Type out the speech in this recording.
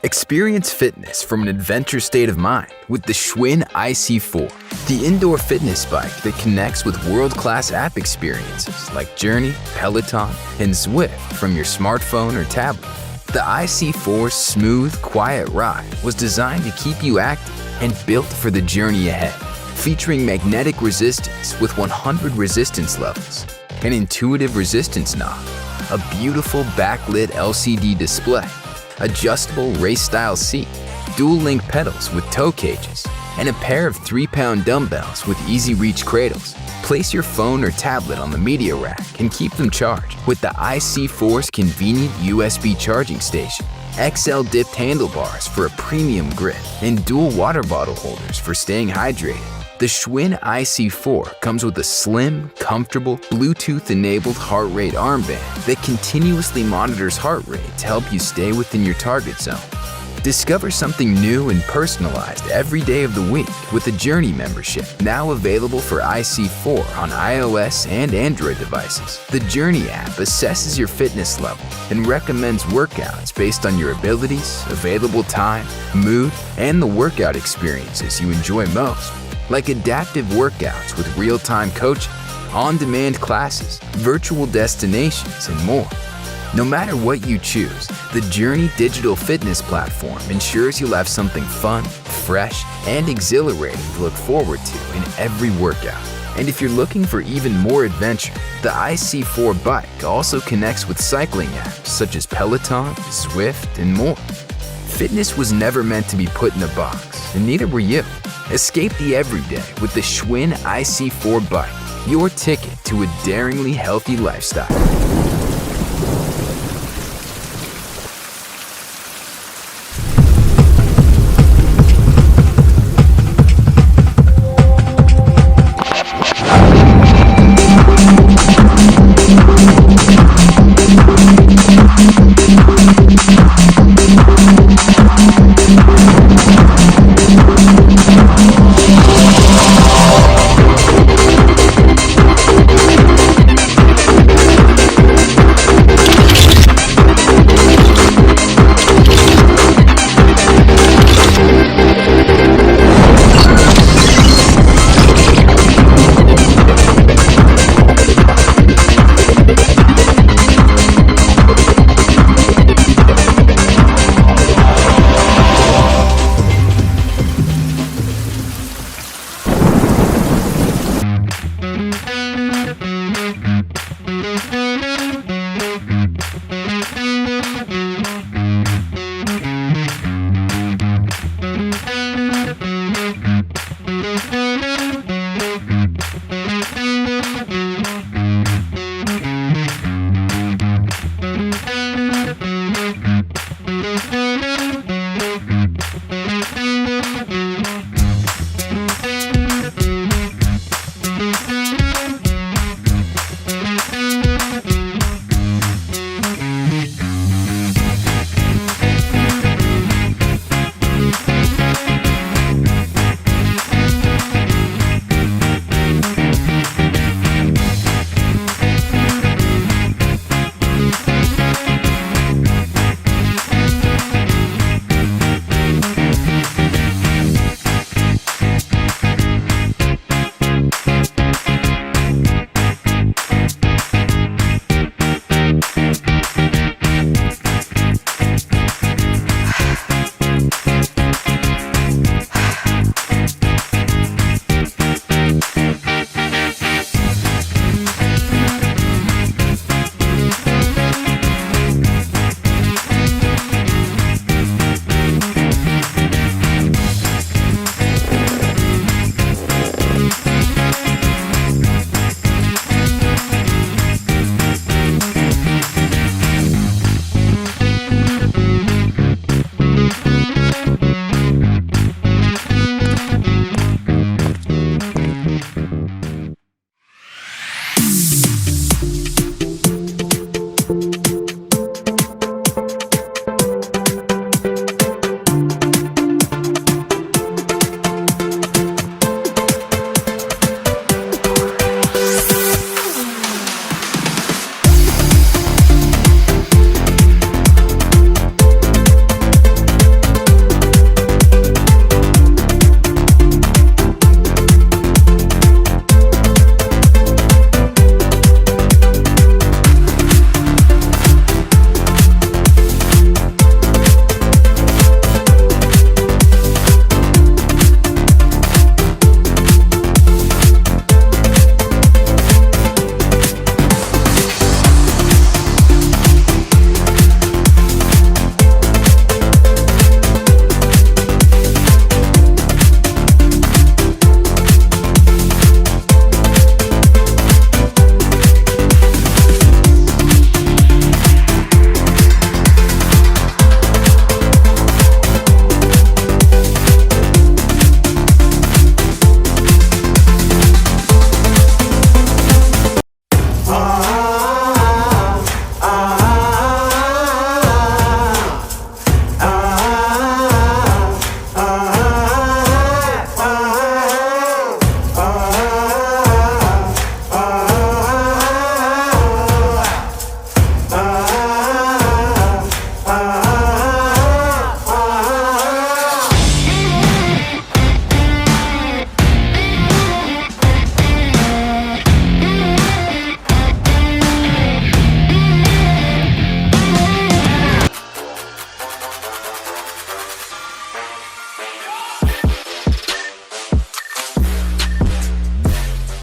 Experience fitness from an adventure state of mind with the Schwinn IC4, the indoor fitness bike that connects with world-class app experiences like Journey, Peloton, and Zwift from your smartphone or tablet. The IC4's smooth, quiet ride was designed to keep you active and built for the journey ahead, featuring magnetic resistance with 100 resistance levels, an intuitive resistance knob, a beautiful backlit LCD display, adjustable race-style seat, dual-link pedals with toe cages, and a pair of 3-pound dumbbells with easy-reach cradles. Place your phone or tablet on the media rack and keep them charged with the IC4's convenient USB charging station, XL dipped handlebars for a premium grip, and dual water bottle holders for staying hydrated. The Schwinn IC4 comes with a slim, comfortable, Bluetooth-enabled heart rate armband that continuously monitors heart rate to help you stay within your target zone. Discover something new and personalized every day of the week with a Journey membership, now available for IC4 on iOS and Android devices. The Journey app assesses your fitness level and recommends workouts based on your abilities, available time, mood, and the workout experiences you enjoy most, like adaptive workouts with real-time coaching, on-demand classes, virtual destinations, and more. No matter what you choose, the Journey digital fitness platform ensures you'll have something fun, fresh, and exhilarating to look forward to in every workout. And if you're looking for even more adventure, the IC4 bike also connects with cycling apps such as Peloton, Zwift, and more. Fitness was never meant to be put in a box, and neither were you. Escape the everyday with the Schwinn IC4 bike, your ticket to a daringly healthy lifestyle.